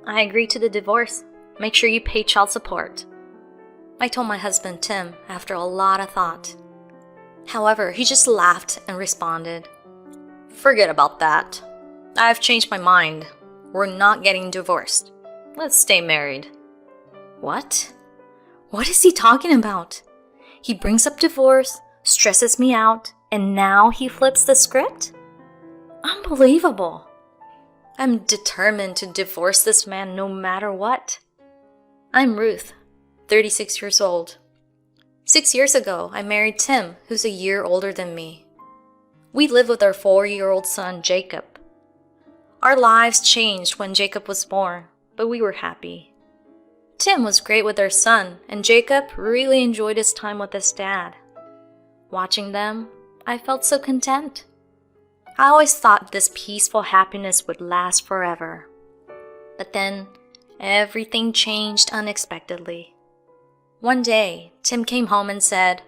I agreed to the divorce. Make sure you pay child support. I told my husband Tim after a lot of thought. However, he just laughed and responded, "Forget about that. I've changed my mind. We're not getting divorced. Let's stay married." What? What is he talking about? He brings up divorce, stresses me out, and now he flips the script? Unbelievable. I'm determined to divorce this man no matter what. I'm Ruth, 36 years old. 6 years ago, I married Tim, who's a year older than me. We live with our 4-year-old son, Jacob. Our lives changed when Jacob was born, but we were happy. Tim was great with our son, and Jacob really enjoyed his time with his dad. Watching them, I felt so content. I always thought this peaceful happiness would last forever. But then, everything changed unexpectedly. One day, Tim came home and said,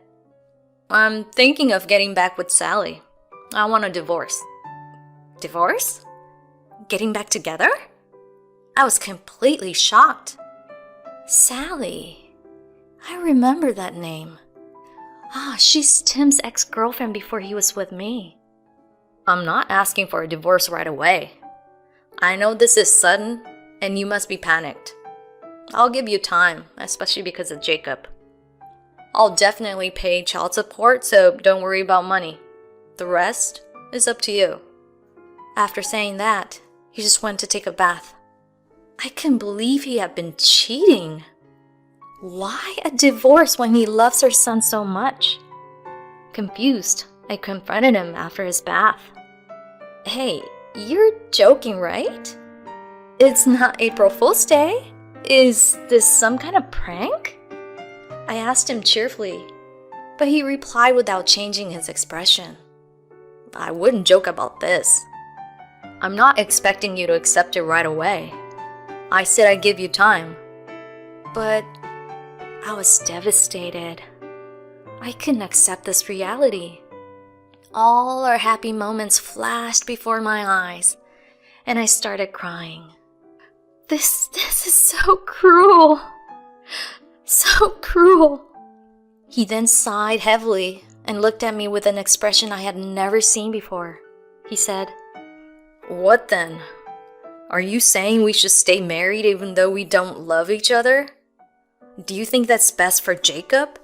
"I'm thinking of getting back with Sally. I want a divorce." Divorce? Getting back together? I was completely shocked. Sally. I remember that name. She's Tim's ex-girlfriend before he was with me. I'm not asking for a divorce right away. I know this is sudden, and you must be panicked. I'll give you time, especially because of Jacob. I'll definitely pay child support, so don't worry about money. The rest is up to you. After saying that, he just went to take a bath. I couldn't believe he had been cheating. Why a divorce when he loves her son so much? Confused, I confronted him after his bath. "Hey, you're joking, right? It's not April Fool's Day. Is this some kind of prank?" I asked him cheerfully, but he replied without changing his expression. "I wouldn't joke about this. I'm not expecting you to accept it right away. I said I'd give you time." But I was devastated. I couldn't accept this reality. All our happy moments flashed before my eyes, and I started crying. This is so cruel. So cruel. He then sighed heavily and looked at me with an expression I had never seen before. He said, "What then? Are you saying we should stay married even though we don't love each other? Do you think that's best for Jacob?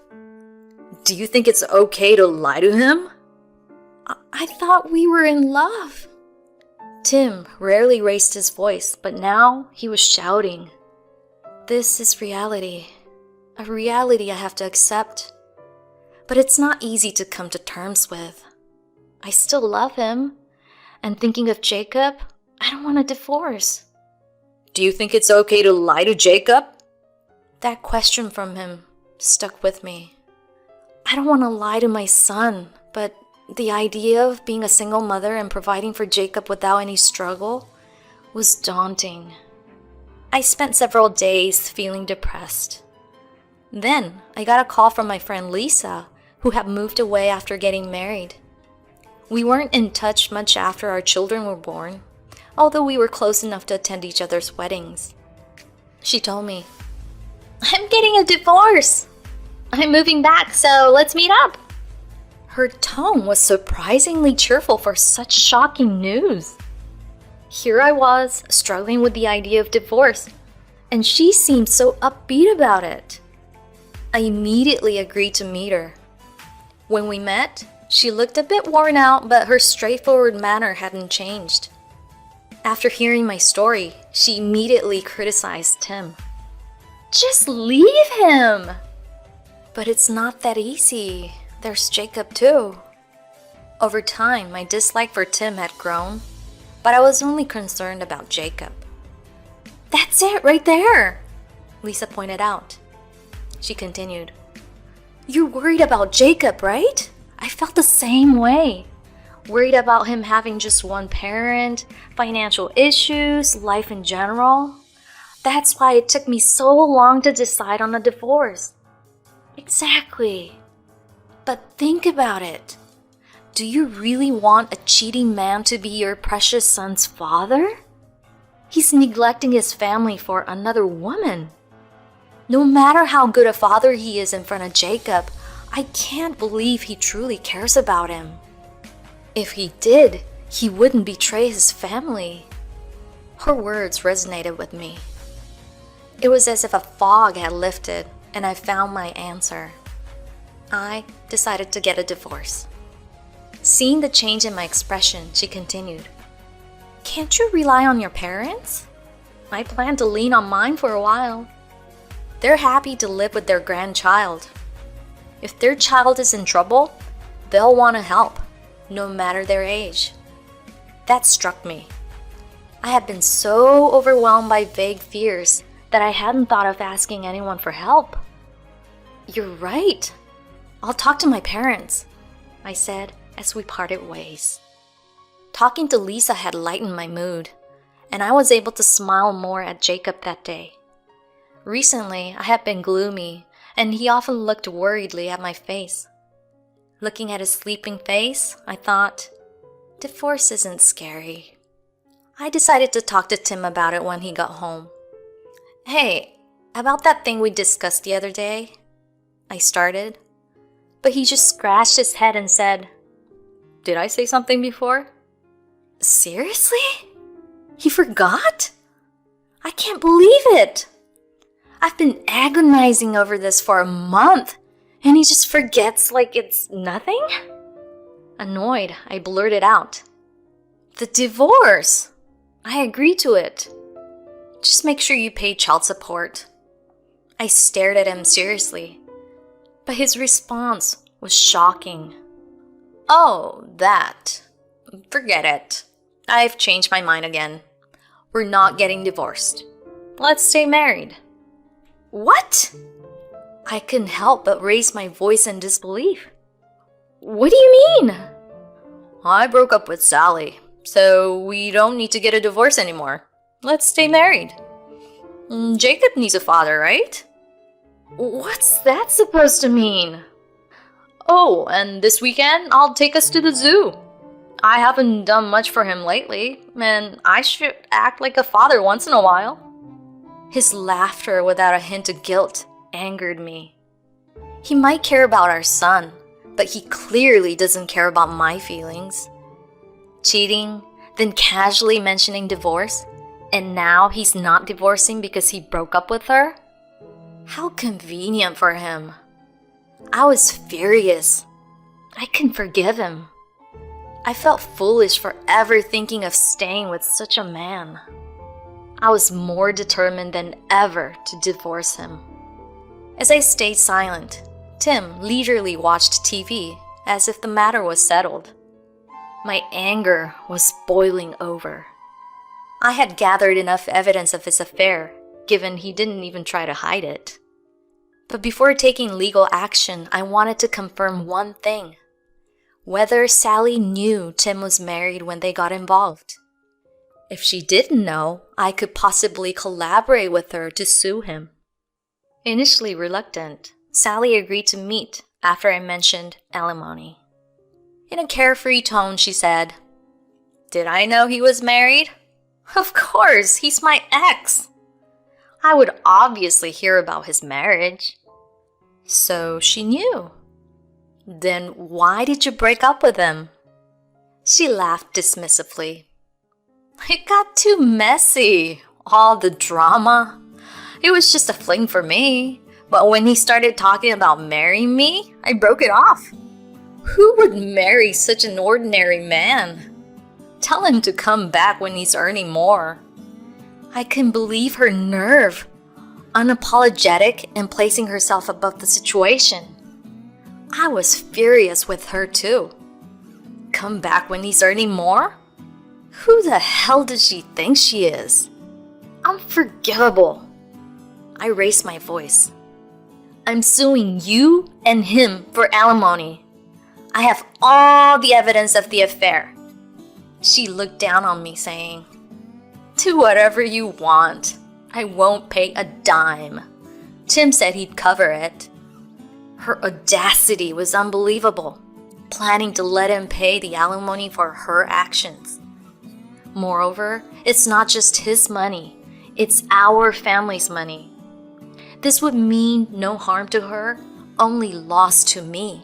Do you think it's okay to lie to him?" I thought we were in love. Tim rarely raised his voice, but now he was shouting. This is reality. A reality I have to accept. But it's not easy to come to terms with. I still love him. And thinking of Jacob, I don't want a divorce. "Do you think it's okay to lie to Jacob?" That question from him stuck with me. I don't want to lie to my son, but the idea of being a single mother and providing for Jacob without any struggle was daunting. I spent several days feeling depressed. Then I got a call from my friend Lisa, who had moved away after getting married. We weren't in touch much after our children were born, although we were close enough to attend each other's weddings. She told me, "I'm getting a divorce. I'm moving back, so let's meet up." Her tone was surprisingly cheerful for such shocking news. Here I was, struggling with the idea of divorce, and she seemed so upbeat about it. I immediately agreed to meet her. When we met, she looked a bit worn out, but her straightforward manner hadn't changed. After hearing my story, she immediately criticized Tim. "Just leave him!" But it's not that easy. There's Jacob too. Over time, my dislike for Tim had grown, but I was only concerned about Jacob. "That's it right there," Lisa pointed out. She continued, "You're worried about Jacob, right? I felt the same way. Worried about him having just one parent, financial issues, life in general. That's why it took me so long to decide on a divorce." Exactly. But think about it. Do you really want a cheating man to be your precious son's father? He's neglecting his family for another woman. No matter how good a father he is in front of Jacob, I can't believe he truly cares about him. If he did, he wouldn't betray his family. Her words resonated with me. It was as if a fog had lifted and I found my answer. I decided to get a divorce. Seeing the change in my expression, she continued, "Can't you rely on your parents? I plan to lean on mine for a while. They're happy to live with their grandchild. If their child is in trouble, they'll want to help, no matter their age." That struck me. I had been so overwhelmed by vague fears that I hadn't thought of asking anyone for help. "You're right. I'll talk to my parents," I said as we parted ways. Talking to Lisa had lightened my mood, and I was able to smile more at Jacob that day. Recently, I had been gloomy, and he often looked worriedly at my face. Looking at his sleeping face, I thought, divorce isn't scary. I decided to talk to Tim about it when he got home. "Hey, about that thing we discussed the other day," I started, but he just scratched his head and said, "Did I say something before?" Seriously? He forgot? I can't believe it. I've been agonizing over this for a month, and he just forgets like it's nothing? Annoyed, I blurted out, "The divorce! I agreed to it. Just make sure you pay child support." I stared at him seriously, but his response was shocking. "Oh, that. Forget it. I've changed my mind again. We're not getting divorced. Let's stay married." "What?" I couldn't help but raise my voice in disbelief. "What do you mean?" "I broke up with Sally, so we don't need to get a divorce anymore. Let's stay married. Jacob needs a father, right?" "What's that supposed to mean?" "Oh, and this weekend I'll take us to the zoo. I haven't done much for him lately, and I should act like a father once in a while." His laughter without a hint of guilt angered me. He might care about our son, but he clearly doesn't care about my feelings. Cheating, then casually mentioning divorce, and now he's not divorcing because he broke up with her? How convenient for him. I was furious. I couldn't forgive him. I felt foolish for ever thinking of staying with such a man. I was more determined than ever to divorce him. As I stayed silent, Tim leisurely watched TV as if the matter was settled. My anger was boiling over. I had gathered enough evidence of his affair, given he didn't even try to hide it. But before taking legal action, I wanted to confirm one thing: whether Sally knew Tim was married when they got involved. If she didn't know, I could possibly collaborate with her to sue him. Initially reluctant, Sally agreed to meet after I mentioned alimony. In a carefree tone, she said, "Did I know he was married? Of course, he's my ex. I would obviously hear about his marriage." So she knew. "Then why did you break up with him?" She laughed dismissively. "It got too messy. All the drama. It was just a fling for me. But when he started talking about marrying me, I broke it off. Who would marry such an ordinary man? Tell him to come back when he's earning more." I couldn't believe her nerve. Unapologetic and placing herself above the situation. I was furious with her too. Come back when he's earning more? Who the hell does she think she is? Unforgivable. I raised my voice. "I'm suing you and him for alimony. I have all the evidence of the affair." She looked down on me, saying, "Do whatever you want. I won't pay a dime. Tim said he'd cover it." Her audacity was unbelievable, planning to let him pay the alimony for her actions. Moreover, it's not just his money, it's our family's money. This would mean no harm to her, only loss to me.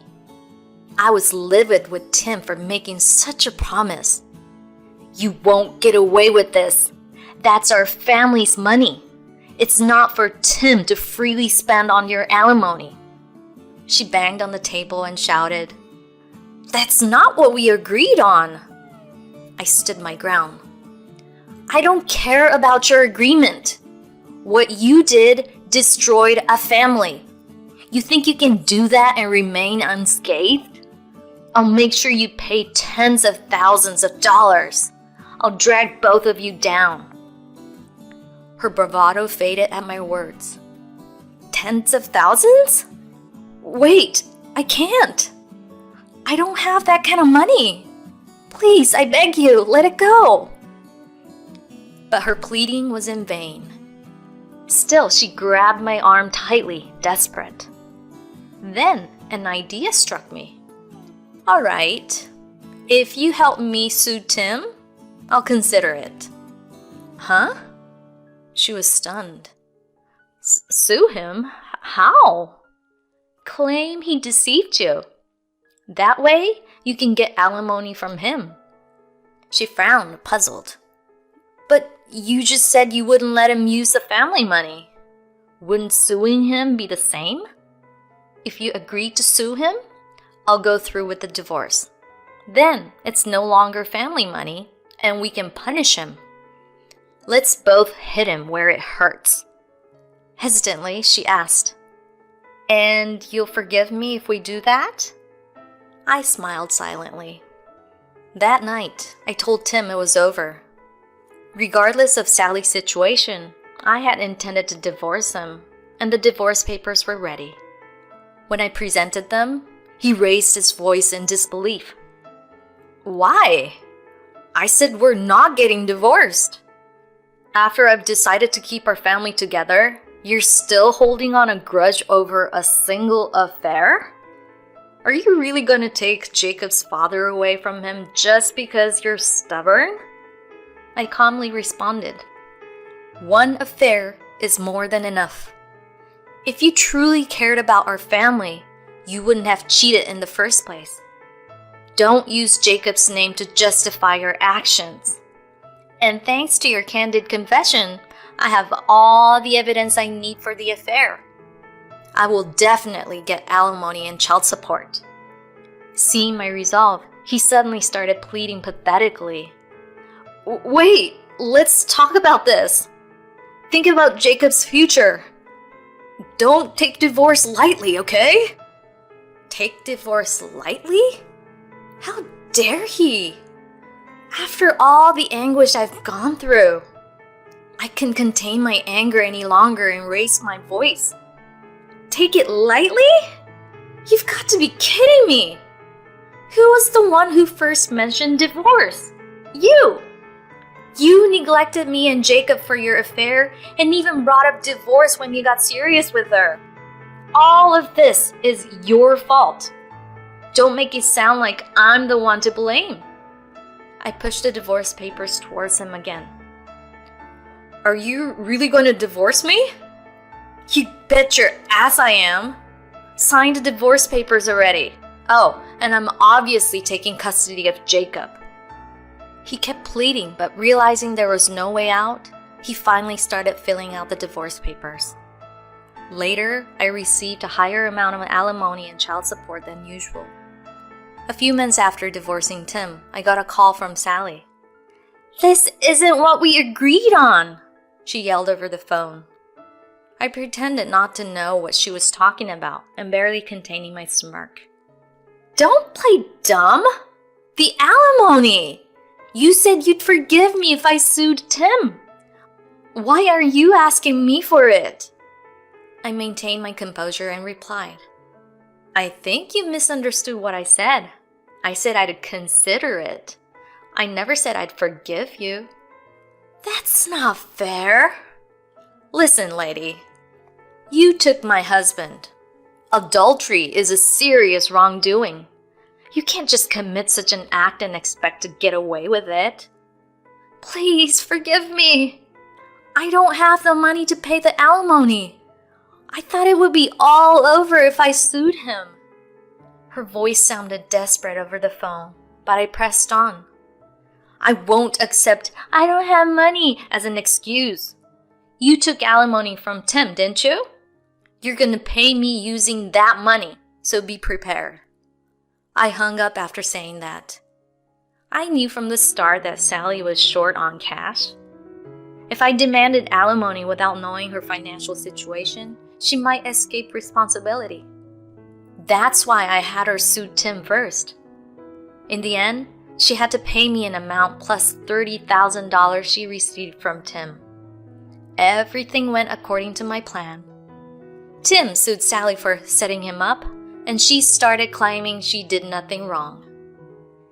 I was livid with Tim for making such a promise. You won't get away with this. That's our family's money. It's not for Tim to freely spend on your alimony. She banged on the table and shouted, That's not what we agreed on. I stood my ground. I don't care about your agreement. What you did destroyed a family. You think you can do that and remain unscathed? I'll make sure you pay tens of thousands of dollars. I'll drag both of you down. Her bravado faded at my words. Tens of thousands? Wait, I can't. I don't have that kind of money. Please, I beg you, let it go. But her pleading was in vain. Still, she grabbed my arm tightly, desperate. Then an idea struck me. All right, if you help me sue Tim, I'll consider it. Huh? She was stunned. Sue him? How? Claim he deceived you. That way, you can get alimony from him. She frowned, puzzled. But you just said you wouldn't let him use the family money. Wouldn't suing him be the same? If you agree to sue him, I'll go through with the divorce. Then it's no longer family money, and we can punish him. Let's both hit him where it hurts. Hesitantly, she asked, And you'll forgive me if we do that? I smiled silently. That night, I told Tim it was over. Regardless of Sally's situation, I had intended to divorce him, and the divorce papers were ready. When I presented them, he raised his voice in disbelief. Why? I said we're not getting divorced. After I've decided to keep our family together, you're still holding on a grudge over a single affair? Are you really going to take Jacob's father away from him just because you're stubborn? I calmly responded, One affair is more than enough. If you truly cared about our family, you wouldn't have cheated in the first place. Don't use Jacob's name to justify your actions. And thanks to your candid confession, I have all the evidence I need for the affair. I will definitely get alimony and child support. Seeing my resolve, he suddenly started pleading pathetically. Wait, let's talk about this. Think about Jacob's future. Don't take divorce lightly, okay? Take divorce lightly? How dare he? After all the anguish I've gone through, I can contain my anger any longer and raise my voice. Take it lightly? You've got to be kidding me. Who was the one who first mentioned divorce? You! You neglected me and Jacob for your affair and even brought up divorce when you got serious with her. All of this is your fault. Don't make it sound like I'm the one to blame. I pushed the divorce papers towards him again. Are you really going to divorce me? You bet your ass I am. Sign the divorce papers already. Oh, and I'm obviously taking custody of Jacob. He kept pleading, but realizing there was no way out, he finally started filling out the divorce papers. Later, I received a higher amount of alimony and child support than usual. A few months after divorcing Tim, I got a call from Sally. This isn't what we agreed on, she yelled over the phone. I pretended not to know what she was talking about and barely containing my smirk. Don't play dumb! The alimony! You said you'd forgive me if I sued Tim. Why are you asking me for it? I maintained my composure and replied, I think you misunderstood what I said. I said I'd consider it. I never said I'd forgive you. That's not fair. Listen, lady. You took my husband. Adultery is a serious wrongdoing. You can't just commit such an act and expect to get away with it. Please forgive me. I don't have the money to pay the alimony. I thought it would be all over if I sued him." Her voice sounded desperate over the phone, but I pressed on. "I won't accept 'I don't have money' as an excuse. You took alimony from Tim, didn't you? You're gonna pay me using that money, so be prepared." I hung up after saying that. I knew from the start that Sally was short on cash. If I demanded alimony without knowing her financial situation, she might escape responsibility. That's why I had her sue Tim first. In the end, she had to pay me an amount plus $30,000 she received from Tim. Everything went according to my plan. Tim sued Sally for setting him up, and she started claiming she did nothing wrong.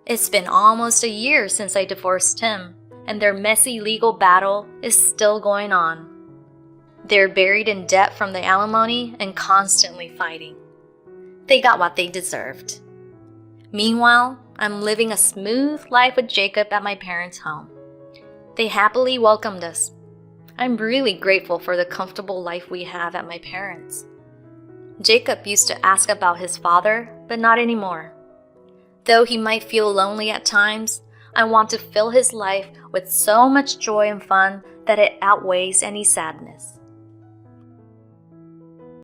It's been almost a year since I divorced Tim, and their messy legal battle is still going on. They're buried in debt from the alimony and constantly fighting. They got what they deserved. Meanwhile, I'm living a smooth life with Jacob at my parents' home. They happily welcomed us. I'm really grateful for the comfortable life we have at my parents'. Jacob used to ask about his father, but not anymore. Though he might feel lonely at times, I want to fill his life with so much joy and fun that it outweighs any sadness.